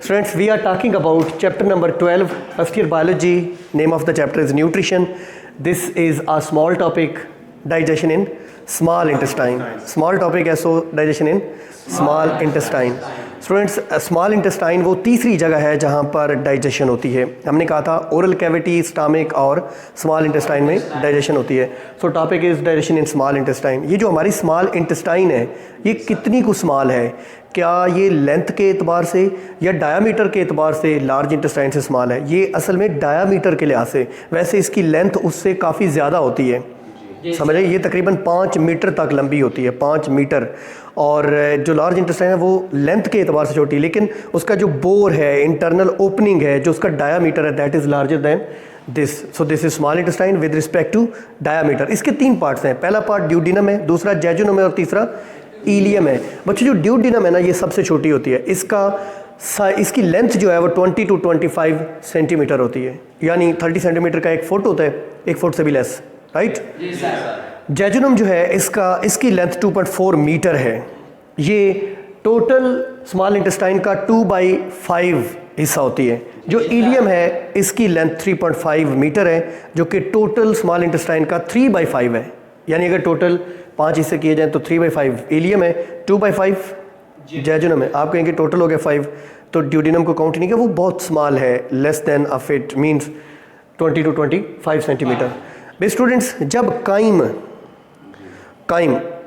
Students, we are talking about chapter number 12, first year biology. Name of the chapter is nutrition. This is a small topic, digestion in small intestine. Small topic है, so digestion in small intestine. Students, small intestine वो तीसरी जगह है जहाँ पर digestion होती है. हमने कहा था ओरल कैविटी, स्टमक और स्मॉल इंटेस्टाइन में डाइजेशन होती है. सो topic is digestion in small intestine. ये जो हमारी स्मॉल इंटेस्टाइन है ये कितनी को स्मॉल है? क्या ये लेंथ के एतबार से या डायामीटर के एतबार से लार्ज इंटेस्टाइन से स्मॉल है? ये असल में डायामीटर के लिहाज से, वैसे इसकी लेंथ उससे काफ़ी ज़्यादा होती है. समझ रहे, ये तकरीबन 5 मीटर तक लंबी होती है, 5 मीटर. और जो लार्ज इंटेस्टाइन है वो लेंथ के एतबार से छोटी, लेकिन उसका जो बोर है, इंटरनल ओपनिंग है, जो उसका डायामीटर है, that is larger than this. So this is small intestine with respect to diameter. इसके 3 पार्ट्स हैं. पहला पार्ट ड्यूडिनम है, दूसरा जेजुनम है और तीसरा इलियम है. बच्चों, जो ड्यूडिनम है ना, ये सबसे छोटी होती है. इसकी लेंथ जो है वो 20 to 25 सेंटीमीटर होती है, यानी 30 सेंटीमीटर का 1 फुट होता है, 1 फुट से भी लेस, राइट. जेजुनम जो है इसकी लेंथ 2.4 मीटर है. ये टोटल स्मॉल इंटेस्टाइन का 2/5 हिस्सा होती है. जो इलियम है इसकी लेंथ 3.5 मीटर है, जो कि टोटल स्मॉल इंटेस्टाइन का 3/5 है. यानी अगर टोटल 5 हिस्से किए जाएं तो 3/5 इलियम है, 2/5 जेजुनम है. आप कहेंगे टोटल हो गया 5, तो ड्यूडिनम को काउंट नहीं किया, वो बहुत स्मॉल है, less than a feet, means 20 to 25 centimeter. बे स्टूडेंट्स, जब काइम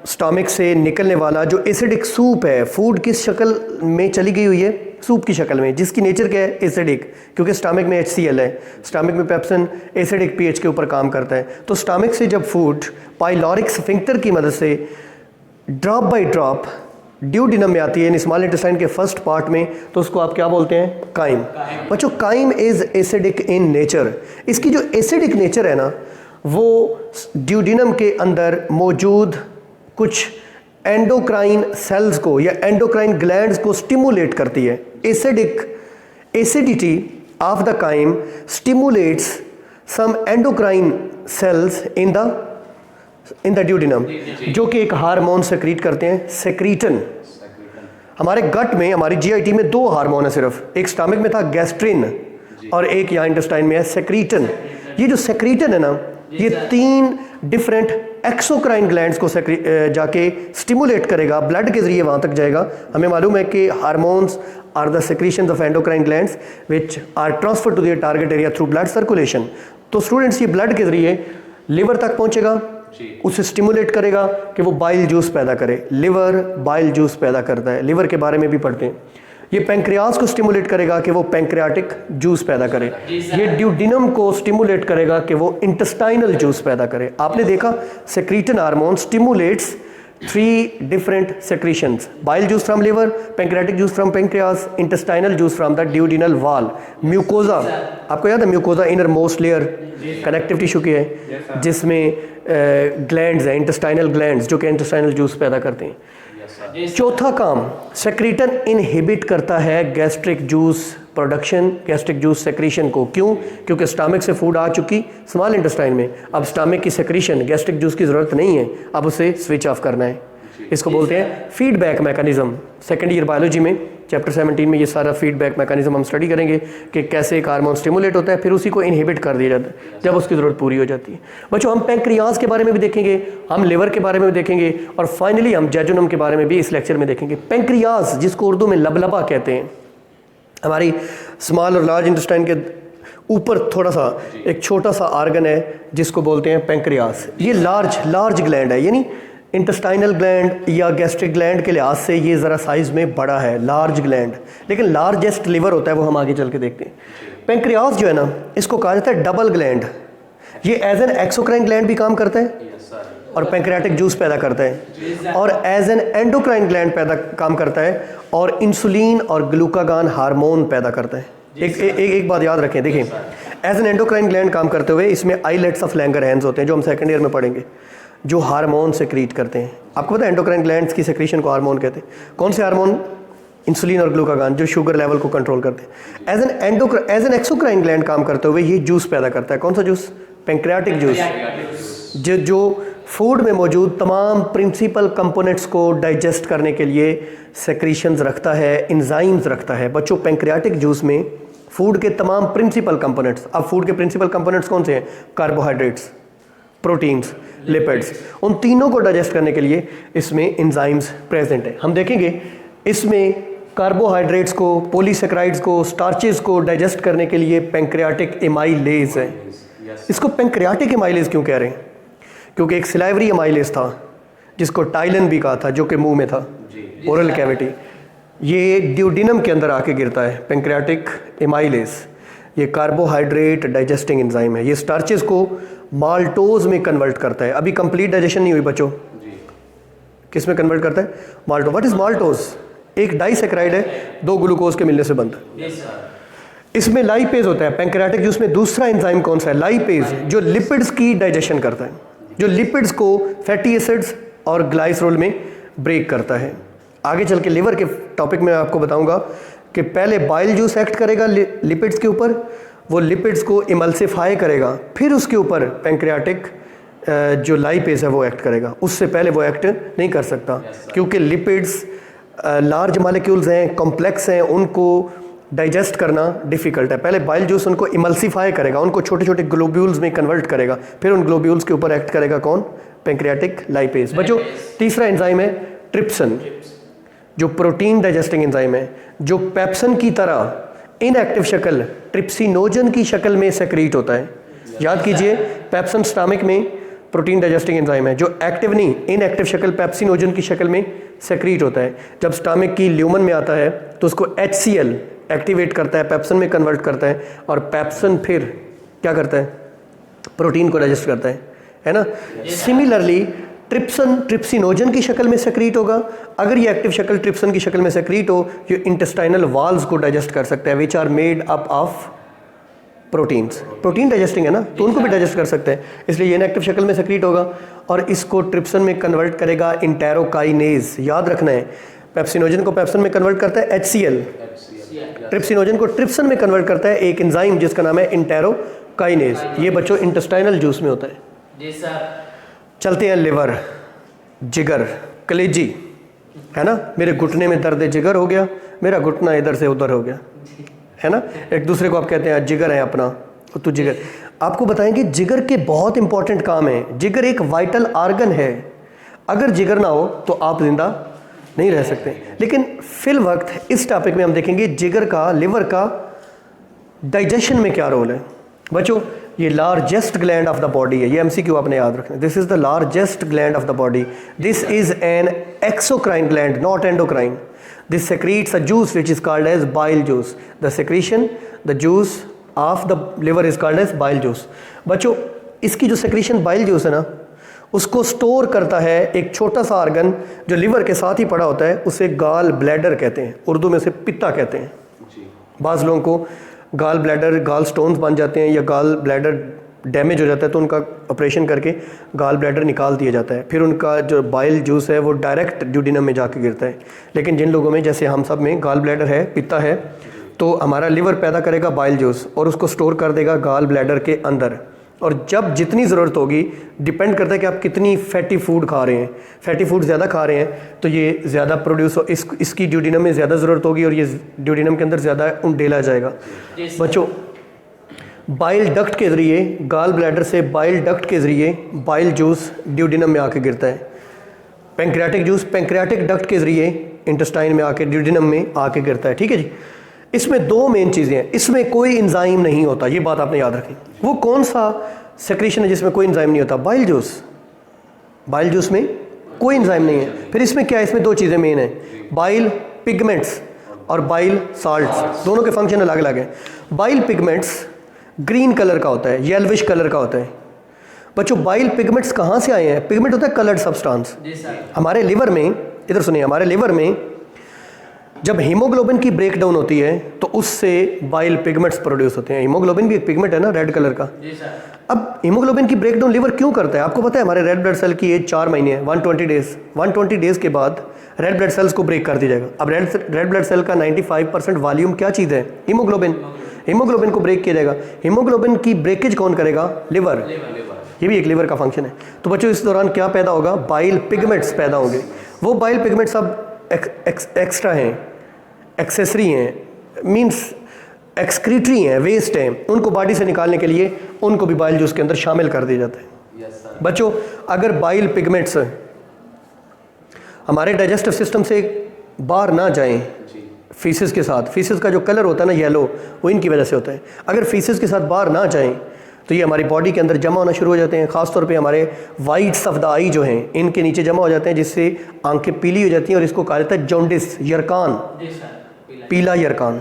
स्टमक से निकलने वाला जो एसिडिक सूप है, फूड किस शक्ल में चली गई हुई है? सूप की शक्ल में, जिसकी नेचर क्या है? एसिडिक, क्योंकि स्टमक में HCl है. स्टमक में पेप्सिन एसिडिक pH के ऊपर काम करता है. तो स्टमक से जब फूड पाइलोरिक स्फिंक्टर की मदद से ड्रॉप बाय ड्रॉप ड्यूडिनम में आती है, स्मॉल इंटेस्टाइन के फर्स्ट पार्ट में, तो उसको आप क्या बोलते हैं? काइम. बच्चों, chyme is acidic in nature. इसकी जो एसिडिक नेचर है ना, वो ड्यूडिनम के अंदर मौजूद कुछ एंडोक्राइन सेल्स को या एंडोक्राइन ग्लैंड्स को स्टिमुलेट करती है. Acidity of the chyme stimulates some endocrine cells in the duodenum, जो कि एक हार्मोन सेक्रीट करते हैं, सेक्रीटन. हमारे गट में, हमारी GIT में 2 हार्मोन है सिर्फ. एक स्टमक में था गैस्ट्रिन और एक यहाँ इंटेस्टाइन में है सेक्रीटन. ये जो सेक्रीटन है ना, ये 3 डिफरेंट एक्सोक्राइन ग्लैंड्स को जाके स्टिमुलेट करेगा, ब्लड के जरिए वहाँ तक जाएगा. हमें मालूम है कि hormones are the secretions of endocrine glands which are transfer to their target area through blood circulation. तो स्टूडेंट्स, ये ब्लड के जरिए लिवर तक पहुँचेगा, उसे स्टिमुलेट करेगा कि वो बाइल जूस पैदा करे. लिवर बाइल जूस पैदा करता है, लिवर के बारे में भी पढ़ते हैं. ये पैंक्रियाज को स्टिमुलेट करेगा कि वो पैंक्रियाटिक जूस पैदा करे. ये ड्यूडिनम को स्टिमुलेट करेगा कि वो इंटेस्टाइनल जूस पैदा करे. आपने देखा, secretin hormone stimulates 3 different secretions: bile juice from liver, pancreatic juice from pancreas, intestinal juice from the duodenal wall. Mucosa, आपको याद है mucosa inner most layer connective tissue की है, जिसमें ग्लैंड्स हैं, इंटेस्टाइनल ग्लैंड्स, जो कि इंटेस्टाइनल जूस पैदा करते हैं. चौथा काम, सेक्रीटन इनहिबिट करता है gastric juice production, gastric juice secretion को. क्यों? क्योंकि स्टमक से फूड आ चुकी स्मॉल इंटेस्टाइन में, अब स्टमक की सेक्रीशन, गैस्ट्रिक जूस की ज़रूरत नहीं है, अब उसे स्विच ऑफ करना है. इसको बोलते हैं feedback mechanism. Second year biology में चैप्टर 17 में ये सारा फीडबैक मैकेनिज्म हम स्टडी करेंगे कि कैसे एक हार्मोन स्टिमुलेट होता है, फिर उसी को इनहिबिट कर दिया जाता है जब उसकी ज़रूरत पूरी हो जाती है. बच्चों, हम पैंक्रियाज के बारे में भी देखेंगे, हम लिवर के बारे में भी देखेंगे, और फाइनली हम जेजुनम के बारे में भी इस लेक्चर में देखेंगे. पैंक्रियाज, जिसको उर्दू में लबलबा कहते हैं, हमारी स्मॉल और लार्ज इंटेस्टाइन के ऊपर थोड़ा सा एक छोटा सा आर्गन है जिसको बोलते हैं पैंक्रियाज. ये लार्ज ग्लैंड है, यानी इंटेस्टाइनल ग्लैंड या गैस्ट्रिक ग्लैंड के लिहाज से ये ज़रा साइज़ में बड़ा है, लार्ज ग्लैंड. लेकिन लार्जेस्ट लिवर होता है, वो हम आगे चल के देखते हैं. पैंक्रियाज जो है ना, इसको कहा जाता है डबल ग्लैंड. ये एज एन एक्सोक्राइन ग्लैंड भी काम करता है और पैंक्रियाटिक जूस पैदा करता है, और एज एन एंडोक्राइन ग्लैंड काम करता है, और इंसुलिन और ग्लूकागॉन हार्मोन पैदा करता है. एक बात याद रखें, देखिए, एज एन एंडोक्राइन ग्लैंड काम करते हुए इसमें आइलेट्स ऑफ लैंगरहैंस होते हैं, जो हम सेकंड ईयर में पढ़ेंगे, जो हार्मोन सेक्रीट करते हैं. आपको पता है एंडोक्राइन ग्लैंड्स की सेक्रीशन को हार्मोन कहते हैं. कौन से हार्मोन? इंसुलिन और ग्लूकागॉन, जो शुगर लेवल को कंट्रोल करते हैं. एज एन एक्सोक्राइन ग्लैंड काम करते हुए ये जूस पैदा करता है. कौन सा जूस? पैंक्रियाटिक जूस, जो फूड में मौजूद तमाम प्रिंसिपल कंपोनेंट्स को डाइजेस्ट करने के लिए सेक्रीशंस रखता है, एंजाइम्स रखता है। बच्चों पैंक्रियाटिक जूस में फूड के तमाम प्रिंसिपल कंपोनेंट्स, अब फूड के प्रिंसिपल कंपोनेंट्स कौन से हैं? कार्बोहाइड्रेट्स, प्रोटीन्स, लिपिड्स, उन तीनों को डाइजेस्ट करने के लिए इसमें एंजाइम्स प्रेजेंट है। हम देखेंगे इसमें कार्बोहाइड्रेट्स को, पॉलीसेकेराइड्स को, स्टार्चेस को डाइजेस्ट करने के लिए पैंक्रियाटिक एमाइलेज है। इसको पैंक्रियाटिक एमाइलेज क्यों कह रहे हैं? क्योंकि एक सिलाइवरी एमाइलेज था जिसको टाइलन भी कहा था, जो कि मुंह में था, ओरल कैविटी, ये ड्यूडिनम के अंदर आके गिरता है। पैंक्रियाटिक एमाइलेज ये कार्बोहाइड्रेट डाइजेस्टिंग एंजाइम है। ये स्टार्चेस को माल्टोज में कन्वर्ट करता है। अभी कंप्लीट डाइजेशन नहीं हुई बच्चों, किस में कन्वर्ट करता है? माल्टोज। What is maltose? एक डाइसेक्राइड है, दो ग्लूकोज के मिलने से बनता है। इसमें लाइपेज होता है। पैंक्रियाटिक जूस में दूसरा एंजाइम कौन सा है? लाइपेज, जो लिपिड्स की डाइजेशन करता है, जो लिपिड्स को फैटी एसिड्स और ग्लाइसरोल में ब्रेक करता है। आगे चल के लिवर के टॉपिक में आपको बताऊंगा कि पहले बाइल जूस एक्ट करेगा लिपिड्स के ऊपर, वो लिपिड्स को इमल्सिफाई करेगा, फिर उसके ऊपर पैंक्रियाटिक जो लाइपेज है वो एक्ट करेगा। उससे पहले वो एक्ट नहीं कर सकता, क्योंकि लिपिड्स लार्ज मॉलिक्यूल्स हैं, कॉम्प्लेक्स हैं, उनको डाइजेस्ट करना डिफ़िकल्ट है। पहले बाइल जूस उनको इमल्सिफाई करेगा, उनको छोटे छोटे ग्लोब्यूल्स में कन्वर्ट करेगा, फिर उन ग्लोब्यूल्स के ऊपर एक्ट करेगा कौन? Pancreatic lipase. बच्चों तीसरा एंजाइम है ट्रिप्सन, जो प्रोटीन डाइजेस्टिंग एंजाइम है, जो पेप्सन की तरह इनएक्टिव शक्ल ट्रिप्सिनोजन की शक्ल में सेक्रीट होता है। याद कीजिए, पेप्सन स्टमक में प्रोटीन डाइजेस्टिंग एंजाइम है, जो एक्टिव नहीं, इनएक्टिव शक्ल पेप्सिनोजन की शक्ल में सेक्रीट होता है। जब स्टमक की ल्यूमन में आता है तो उसको HCl एक्टिवेट करता है, पेप्सन में कन्वर्ट करता है, और पेप्सन फिर क्या करता है? प्रोटीन को डाइजेस्ट करता है ना। सिमिलरली ट्रिप्सन ट्रिप्सिनोजन की शक्ल में सेक्रीट होगा। अगर ये एक्टिव शक्ल ट्रिप्सन की शक्ल में सेक्रीट हो, ये इंटेस्टाइनल वॉल्स को डाइजेस्ट कर सकता है, which are made up of proteins. Protein digesting है ना, तो उनको भी डाइजेस्ट कर सकते हैं, इसलिए ये इनएक्टिव शक्ल में सेक्रीट होगा और इसको ट्रिप्सन में कन्वर्ट करेगा इंटेरोकाइनेज। याद रखना है, पेप्सिनोजन को पेप्सन में कन्वर्ट करता है HCl, ट्रिप्सिनोजन को ट्रिप्सन में कन्वर्ट करता है एक एंजाइम जिसका नाम है इंटेरोकाइनेज। ये बच्चों इंटेस्टाइनल जूस में होता है। जी सर। चलते हैं लिवर, जिगर, कलेजी, है ना। मेरे घुटने में दर्द जिगर हो गया, मेरा घुटना इधर से उधर हो गया, है ना। एक दूसरे को आप कहते हैं जिगर है अपना, तो जिगर। आपको बताएंगे जिगर के बहुत इंपॉर्टेंट काम है। जिगर एक वाइटल आर्गन है, अगर जिगर ना हो तो आप जिंदा नहीं रह सकते। लेकिन फिल वक्त इस टॉपिक में हम देखेंगे जिगर का, लिवर का डाइजेशन में क्या रोल है। बच्चों ये largest gland of the body है, ये MCQ आपने याद रखना। This is the largest gland of the body. This is an exocrine gland, not endocrine. This secretes a juice which is called as bile juice. The secretion, the juice of the liver is called as bile juice. बच्चों इसकी जो secretion bile juice है ना, उसको store करता है एक छोटा सा ऑर्गन जो लिवर के साथ ही पड़ा होता है, उसे गाल ब्लैडर कहते हैं, उर्दू में उसे पित्ता कहते हैं। बाज़ लोगों को गाल ब्लैडर, गाल स्टोन्स बन जाते हैं या गाल ब्लैडर डैमेज हो जाता है, तो उनका ऑपरेशन करके गाल ब्लैडर निकाल दिया जाता है, फिर उनका जो बाइल जूस है वो डायरेक्ट ड्यूडिनम में जाके गिरता है। लेकिन जिन लोगों में, जैसे हम सब में गाल ब्लैडर है, पित्ता है, तो हमारा लिवर पैदा करेगा बाइल जूस और उसको स्टोर कर देगा गाल ब्लैडर के अंदर। और जब जितनी ज़रूरत होगी, डिपेंड करता है कि आप कितनी फैटी फूड खा रहे हैं। फैटी फूड ज़्यादा खा रहे हैं तो ये ज़्यादा प्रोड्यूस हो, इसकी ड्यूडिनम में ज़्यादा ज़रूरत होगी और ये ड्यूडिनम के अंदर ज़्यादा उंडेला जाएगा। बच्चों बाइल डक्ट के ज़रिए, गाल ब्लैडर से बाइल डक्ट के ज़रिए बाइल जूस ड्यूडिनम में आके गिरता है। पैंक्रियाटिक जूस पैंक्रियाटिक डक्ट के ज़रिए इंटेस्टाइन में आके ड्यूडिनम में आके गिरता है। ठीक है जी। इसमें दो मेन चीज़ें हैं, इसमें कोई एंजाइम नहीं होता, ये बात आपने याद रखनी। वो कौन सा सेक्रेशन है जिसमें कोई एंजाइम नहीं होता? Bile juice. बाइल जूस में कोई एंजाइम नहीं है। फिर इसमें क्या है? इसमें दो चीज़ें मेन है, बाइल पिगमेंट्स और बाइल साल्ट्स। दोनों के फंक्शन अलग अलग हैं। बाइल पिगमेंट्स ग्रीन कलर का होता है, येल्विश कलर का होता है। बच्चों बाइल पिगमेंट्स कहाँ से आए हैं? पिगमेंट होता है कलर्ड सब्सटेंस। हमारे लिवर में, इधर सुनिए, हमारे लिवर में जब हीमोग्लोबिन की ब्रेकडाउन होती है तो उससे बाइल पिगमेंट्स प्रोड्यूस होते हैं। हीमोग्लोबिन भी एक पिगमेंट है ना, रेड कलर का। अब हीमोग्लोबिन की ब्रेकडाउन लिवर क्यों करता है? आपको पता है हमारे रेड ब्लड सेल की एज 4 महीने है, 120 डेज। 120 डेज के बाद रेड ब्लड सेल्स को ब्रेक कर दिया जाएगा। अब रेड ब्लड सेल का 95% वॉल्यूम क्या चीज़ है? हीमोग्लोबिन। हीमोग्लोबिन को ब्रेक किया जाएगा। हीमोग्लोबिन की ब्रेकेज कौन करेगा? लिवर। ये भी एक लिवर का फंक्शन है। तो बच्चों इस दौरान क्या पैदा होगा, बाइल पिगमेंट्स पैदा होंगे। वो बाइल पिगमेंट्स अब एक्स्ट्रा हैं, एक्सेसरी हैं, मींस एक्सक्रीटरी हैं, वेस्ट हैं, उनको बॉडी से निकालने के लिए उनको भी बाइल जूस के अंदर शामिल कर दिया जाता है। बच्चों अगर बाइल पिगमेंट्स हमारे डाइजेस्टिव सिस्टम से बाहर ना जाएं फीसिस के साथ, फीसिस का जो कलर होता है ना येलो, वो इनकी वजह से होता है। अगर फीसिस के साथ बाहर ना जाएं तो ये हमारी बॉडी के अंदर जमा होना शुरू हो जाते हैं। खासतौर पे हमारे वाइट्स ऑफ द आई जो हैं इनके नीचे जमा हो जाते हैं, जिससे आंखें पीली हो जाती हैं और इसको कहा जाता है जॉन्डिस, यरकान, पीला यरकान।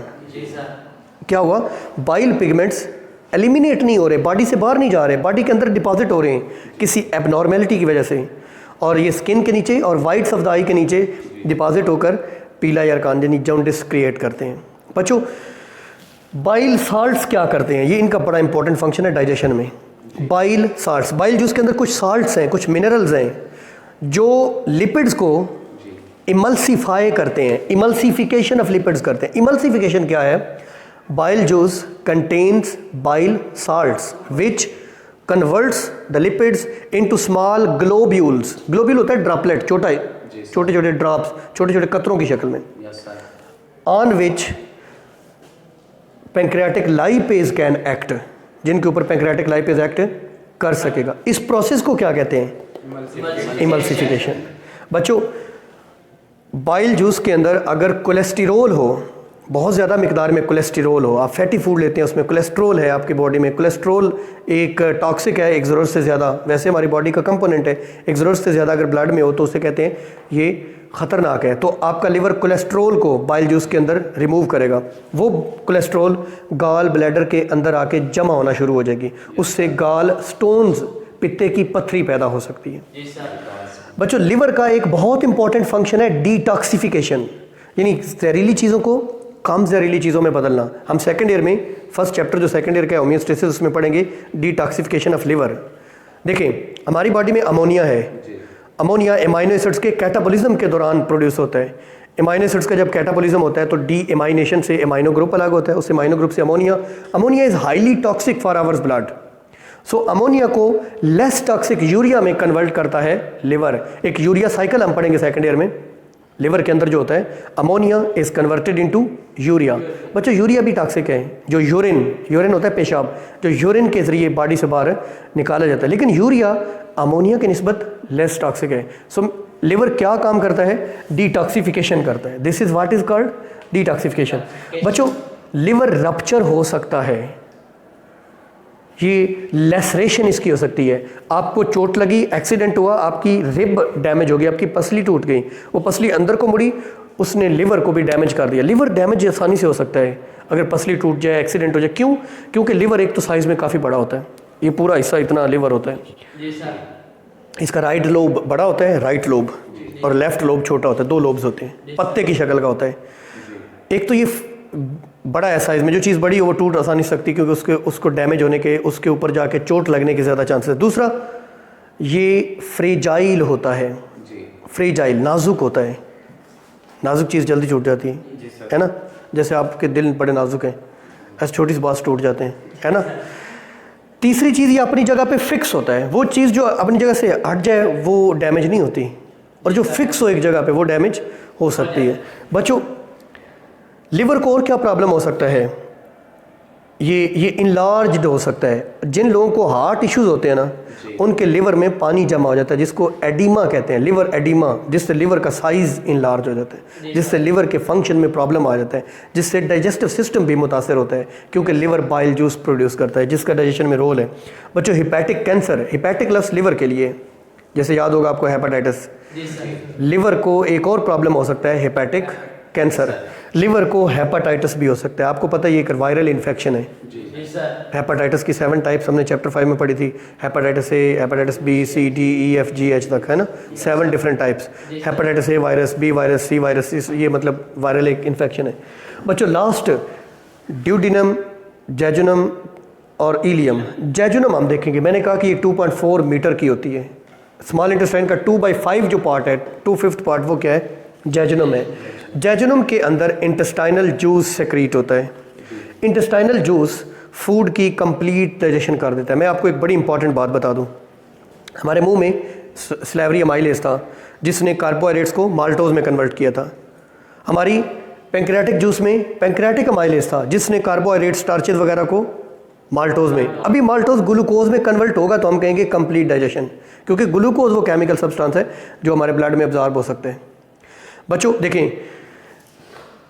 क्या हुआ, बाइल पिगमेंट्स एलिमिनेट नहीं हो रहे, बॉडी से बाहर नहीं जा रहे, बॉडी के अंदर डिपॉजिट हो रहे हैं किसी एबनॉर्मेलिटी की वजह से, और ये स्किन के नीचे और वाइट्स ऑफ द आई के नीचे डिपॉजिट होकर पीला यरकान यानी जॉन्डिस क्रिएट करते हैं। बच्चों बाइल साल्ट्स क्या करते हैं, ये इनका बड़ा इंपॉर्टेंट फंक्शन है डाइजेशन में। बाइल साल्ट्स, बाइल जूस के अंदर कुछ साल्ट्स हैं, कुछ मिनरल्स हैं जो लिपिड्स को इमल्सिफाई करते हैं, इमल्सिफिकेशन ऑफ लिपिड्स करते हैं। इमल्सिफिकेशन क्या है, bile juice contains bile salts which converts the lipids into small globules. Globule होता है ड्रॉपलेट, छोटे छोटे ड्रॉप्स, छोटे छोटे कतरों की शक्ल में, on which pancreatic lipase can act, जिनके ऊपर पैंक्रियाटिक लाइपेज एक्ट कर सकेगा। इस प्रोसेस को क्या कहते हैं, इमल्सिफिकेशन। बच्चों बाइल जूस के अंदर अगर कोलेस्टेरोल हो, बहुत ज़्यादा मिकदार में कोलेस्टेरोल हो, आप फैटी फूड लेते हैं उसमें कोलेस्ट्रोल है आपकी बॉडी में, कोलेस्ट्रोल एक टॉक्सिक है, एक ज़रूरत से ज़्यादा, वैसे हमारी बॉडी का कंपोनेंट है, एक ज़रूरत से ज़्यादा अगर ब्लड में हो तो उसे कहते हैं ये ख़तरनाक है। तो आपका लिवर कोलेस्ट्रोल को बाइल जूस के अंदर रिमूव करेगा, वो कोलेस्ट्रोल गाल ब्लैडर के अंदर आके जमा होना शुरू हो जाएगी, उससे गाल स्टोन्स, पित्ते की पथरी पैदा हो सकती है। बच्चों लिवर का एक बहुत इंपॉर्टेंट फंक्शन है डिटॉक्सिफिकेशन, यानी जहरीली चीज़ों को कम जहरीली चीज़ों में बदलना। हम सेकंड ईयर में फर्स्ट चैप्टर जो सेकंड ईयर का है होमियोस्टेसिस, उसमें पढ़ेंगे डिटॉक्सिफिकेशन ऑफ लिवर। देखें हमारी बॉडी में अमोनिया है, अमोनिया एमाइनो एसिड्स के कैटाबॉलिज्म के दौरान प्रोड्यूस होता है। एमाइनो एसिड्स का जब कैटाबॉलिज्म होता है तो डी एमाइनेशन से एमाइनो ग्रुप अलग होता है, उस एमाइनो ग्रुप से ammonia. Ammonia is highly toxic for hours blood, so ammonia को लेस टॉक्सिक यूरिया में कन्वर्ट करता है लिवर। एक यूरिया साइकिल हम पढ़ेंगे सेकंड ईयर में। लिवर के अंदर जो होता है ammonia is converted into urea. बच्चों यूरिया भी टॉक्सिक है, जो यूरिन होता है पेशाब, जो यूरिन के जरिए बॉडी से बाहर निकाला जाता है, लेकिन यूरिया अमोनिया की निस्बत लेस टॉक्सिक है। सो लिवर क्या काम करता है, डिटॉक्सिफिकेशन करता है। This is what is called detoxification. बच्चों लिवर रप्चर हो सकता है, ये लेसरेशन इसकी हो सकती है। आपको चोट लगी, एक्सीडेंट हुआ, आपकी रिब डैमेज हो गई, आपकी पसली टूट गई, वो पसली अंदर को मुड़ी, उसने लिवर को भी डैमेज कर दिया। लिवर डैमेज आसानी से हो सकता है अगर पसली टूट जाए, एक्सीडेंट हो जाए। क्यों? क्योंकि लिवर एक तो साइज़ में काफ़ी बड़ा होता है, ये पूरा हिस्सा इतना लिवर होता है। इसका राइट लोब बड़ा होता है, राइट लोब, और लेफ्ट लोब छोटा होता है, 2 लोब्स होते हैं, पत्ते की शक्ल का होता है। एक तो ये बड़ा है साइज़ में, जो चीज़ बड़ी हो वो टूट आसानी से सकती है क्योंकि उसको डैमेज होने के, उसके ऊपर जाके चोट लगने के ज़्यादा चांसेस है। दूसरा ये फ्रेजाइल होता है, फ्रेजाइल नाजुक होता है, नाजुक चीज़ जल्दी छूट जाती है ना, जैसे आपके दिल बड़े नाजुक हैं, ऐसे छोटी सी बात टूट जाते हैं, है ना। तीसरी चीज़ ये अपनी जगह पे फिक्स होता है, वो चीज़ जो अपनी जगह से हट जाए वो डैमेज नहीं होती, और जो फिक्स हो एक जगह पे वो डैमेज हो सकती है। बच्चों लिवर को और क्या प्रॉब्लम हो सकता है, ये इनलार्ज्ड हो सकता है। जिन लोगों को हार्ट इश्यूज होते हैं ना, उनके लिवर में पानी जमा हो जाता है, जिसको एडिमा कहते हैं, लिवर एडिमा, जिससे लिवर का साइज़ इनलार्ज हो जाता है, जिससे लिवर के फंक्शन में प्रॉब्लम आ जाता है, जिससे डाइजेस्टिव सिस्टम भी मुतासर होता है, क्योंकि लिवर बाइल जूस प्रोड्यूस करता है जिसका डाइजेशन में रोल है। बच्चों हिपैटिक कैंसर, हिपैटिक लफ्ज़ लिवर के लिए, जैसे याद होगा आपको हेपेटाइटिस, लिवर को एक और प्रॉब्लम हो सकता है हेपेटिक कैंसर, लिवर को हेपेटाइटिस भी हो सकता है। आपको पता है ये एक वायरल इन्फेक्शन है। हेपेटाइटिस की 7 टाइप्स हमने चैप्टर 5 में पढ़ी थी, hepatitis A, hepatitis B, C, D, E, F, G, H तक, है ना, 7 different types. Hepatitis A virus, B virus, C virus, ये मतलब वायरल एक इन्फेक्शन है। बच्चों लास्ट ड्यूडिनम, जेजुनम और इलियम। जेजुनम हम देखेंगे, मैंने कहा कि ये 2.4 मीटर की होती है। स्मॉल इंटेस्टाइन का 2/5 जो पार्ट है, 2/5 पार्ट, वो क्या है, जेजुनम है। जेजुनम के अंदर इंटेस्टाइनल जूस सेक्रीट होता है। इंटेस्टाइनल जूस फूड की कंप्लीट डाइजेशन कर देता है। मैं आपको एक बड़ी इंपॉर्टेंट बात बता दूं, हमारे मुंह में स्लेवरी अमाइलेज था जिसने कार्बोहाइड्रेट्स को माल्टोज में कन्वर्ट किया था। हमारी पैंक्रियाटिक जूस में पैंक्रियाटिक अमाइलेज था जिसने कार्बोहाइड्रेट स्टार्चेज वगैरह को माल्टोज में, अभी माल्टोज ग्लूकोज में कन्वर्ट होगा तो हम कहेंगे कंप्लीट डाइजेशन, क्योंकि ग्लूकोज वो केमिकल सब्सटेंस है जो हमारे ब्लड में अब्जॉर्ब हो सकते हैं। बच्चों देखें,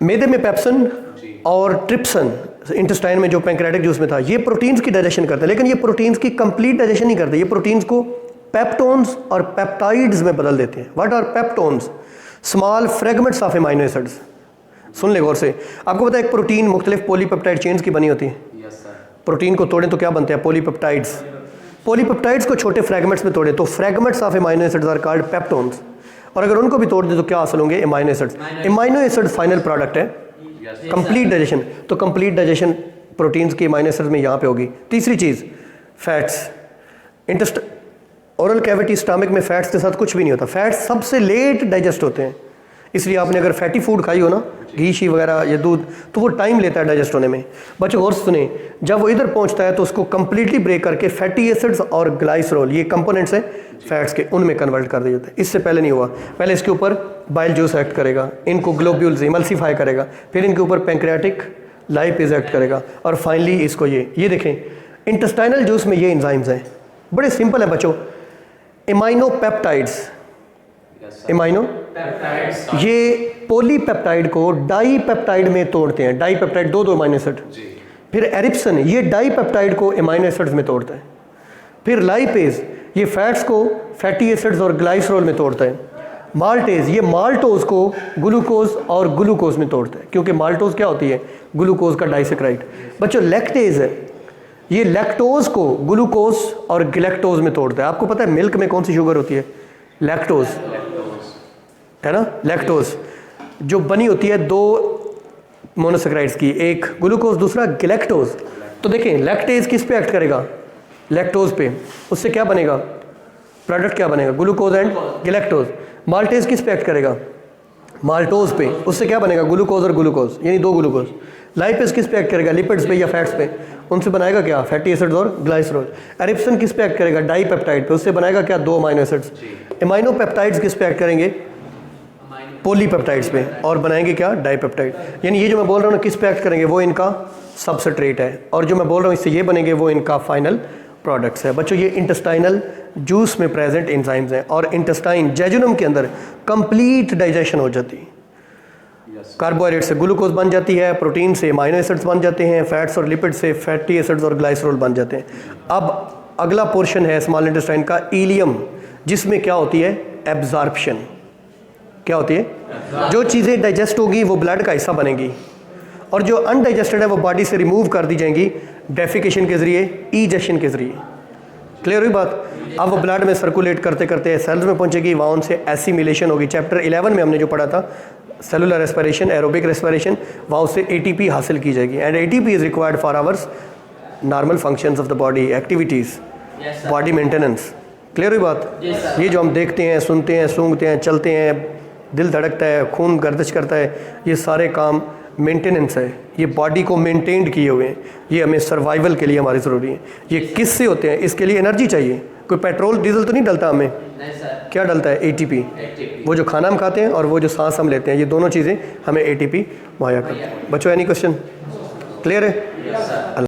मैदे में पेप्सिन और ट्रिप्सन इंटेस्टाइन में जो पैंक्रियाटिक जूस में था, ये प्रोटीन्स की डाइजेशन करते हैं, लेकिन ये प्रोटीन्स की कंप्लीट डाइजेशन नहीं करते, ये प्रोटीन्स को पेप्टोन्स और पेप्टाइड्स में बदल देते हैं। What are peptones? Small fragments of amino acids. सुन ले गौर से, आपको पता है एक प्रोटीन मुख्तलिफ पॉलीपेप्टाइड चेन्स की बनी होती है। प्रोटीन को तोड़ें तो क्या बनते हैं? पॉलीपेप्टाइड्स। पॉलीपेप्टाइड्स को छोटे फ्रेगमेंट्स में तोड़ें तो fragments of amino acids are called peptones, और अगर उनको भी तोड़ दें तो क्या हासिल होंगे? Amino acids. Amino acid final product है कंप्लीट डाइजेशन, तो कंप्लीट डाइजेशन प्रोटीन्स की एमाइनो एसिड्स में यहाँ पे होगी। तीसरी चीज़ फैट्स। ओरल कैविटी स्टमक में फैट्स के साथ कुछ भी नहीं होता, फैट्स सबसे लेट डाइजेस्ट होते हैं, इसलिए आपने अगर फैटी फूड खाई हो ना, घी शी वगैरह या दूध, तो वो टाइम लेता है डाइजेस्ट होने में। बच्चों और सुने, जब वो इधर पहुंचता है तो उसको कंप्लीटली ब्रेक करके फैटी एसिड्स और ग्लाइसरोल, ये कंपोनेंट्स हैं फैट्स के, उनमें कन्वर्ट कर दिया जाता है। इससे पहले नहीं हुआ, पहले इसके ऊपर बाइल जूस एक्ट करेगा, इनको ग्लोब्यूल्स इमल्सिफाई करेगा, फिर इनके ऊपर पैंक्रियाटिक लाइपेज एक्ट करेगा, और फाइनली इसको ये देखें इंटेस्टाइनल जूस में ये एंजाइम्स हैं, बड़े सिंपल है बच्चों। इमाइनोपेप्टाइड्स, ये पॉलीपेप्टाइड को डाईपेप्टाइड में तोड़ते हैं, डाईपेप्टाइड दो अमाइनो एसिड। फिर एरिप्सन, ये डाईपेप्टाइड को अमाइनो एसिड्स में तोड़ता है। फिर लाइपेज, ये फैट्स को फैटी एसिड्स और ग्लाइसरोल में तोड़ता है। माल्टेज, ये माल्टोज को ग्लूकोज और ग्लूकोज में तोड़ता है, क्योंकि माल्टोज क्या होती है? ग्लूकोज का डाइसेक्राइड। बच्चों लैक्टेज है, ये लैक्टोज को ग्लूकोज और गैलेक्टोज में तोड़ता है। आपको पता है मिल्क में कौन सी शुगर होती है? लैक्टोज, है ना? लैक्टोज जो बनी होती है दो मोनोसेक्राइड्स की, एक ग्लूकोज दूसरा गैलेक्टोज। तो देखें लैक्टेज किस पे एक्ट करेगा? लैक्टोज पे, उससे क्या बनेगा? प्रोडक्ट क्या बनेगा? Glucose and galactose. माल्टेज किस पे एक्ट करेगा? माल्टोज पे, उससे क्या बनेगा? ग्लूकोज और ग्लूकोज, यानी दो ग्लूकोज। लाइपेज किस पे एक्ट करेगा? लिपिड्स पे या फैट्स पे, उनसे बनाएगा क्या? फैटी एसिड्स और ग्लाइसरोल। एरिप्सन किस पे एक्ट करेगा? डाईपेप्टाइड पे, उससे बनाएगा क्या? दो अमाइनो एसिड्स। एमाइनोपेप्टाइड्स किस पे एक्ट करेंगे? पॉलीपेप्टाइड्स पे, और बनाएंगे क्या? डाईपेप्टाइड। यानी ये जो मैं बोल रहा हूँ ना किस पे एक्ट करेंगे, वो इनका सबस्ट्रेट है, और जो मैं बोल रहा हूँ इससे ये बनेंगे वो इनका फाइनल प्रोडक्ट्स है। बच्चों ये इंटेस्टाइनल जूस में प्रेजेंट एंजाइम्स हैं, और इंटेस्टाइन जेजुनम के अंदर कंप्लीट डाइजेशन हो जाती है। कार्बोहाइड्रेट से ग्लूकोज बन जाती है, प्रोटीन से अमाइनो एसिड्स बन जाते हैं, फैट्स और लिपिड से फैटी एसिड्स और ग्लाइसरोल बन जाते हैं। अब अगला पोर्शन है स्मॉल इंटेस्टाइन का इलियम, जिसमें क्या होती है? एब्जॉर्प्शन। क्या होती है? जो चीज़ें डाइजेस्ट होगी वो ब्लड का हिस्सा बनेगी, और जो अनडाइजेस्टेड है वो बॉडी से रिमूव कर दी जाएंगी डेफिकेशन के जरिए, ईजेशन के जरिए। क्लियर हुई बात? अब वो ब्लड में सर्कुलेट करते करते सेल्स में पहुंचेगी, वहाँ उनसे एसिमिलेशन होगी। चैप्टर 11 में हमने जो पढ़ा था सेलुलर रेस्पिरेशन, एरोबिक रेस्पिरेशन, वहाँ उससे ATP हासिल की जाएगी, and ATP is required for hours normal functions of the body, activities, body maintenance. Clear हुई बात? ये जो हम देखते हैं, सुनते हैं, सूंघते हैं, चलते हैं, दिल धड़कता है, खून गर्दिश करता है, ये सारे काम मेंटेनेंस है, ये बॉडी को मेंटेन्ड किए हुए हैं, ये हमें सर्वाइवल के लिए हमारी ज़रूरी है। ये किससे होते हैं? इसके लिए एनर्जी चाहिए, कोई पेट्रोल डीजल तो नहीं डलता हमें। नहीं सर। क्या डलता है? ATP। वो जो खाना हम खाते हैं और वो जो सांस हम लेते हैं, ये दोनों चीज़ें हमें ATP मुहैया करती हैं। बच्चों एनी क्वेश्चन? क्लियर है?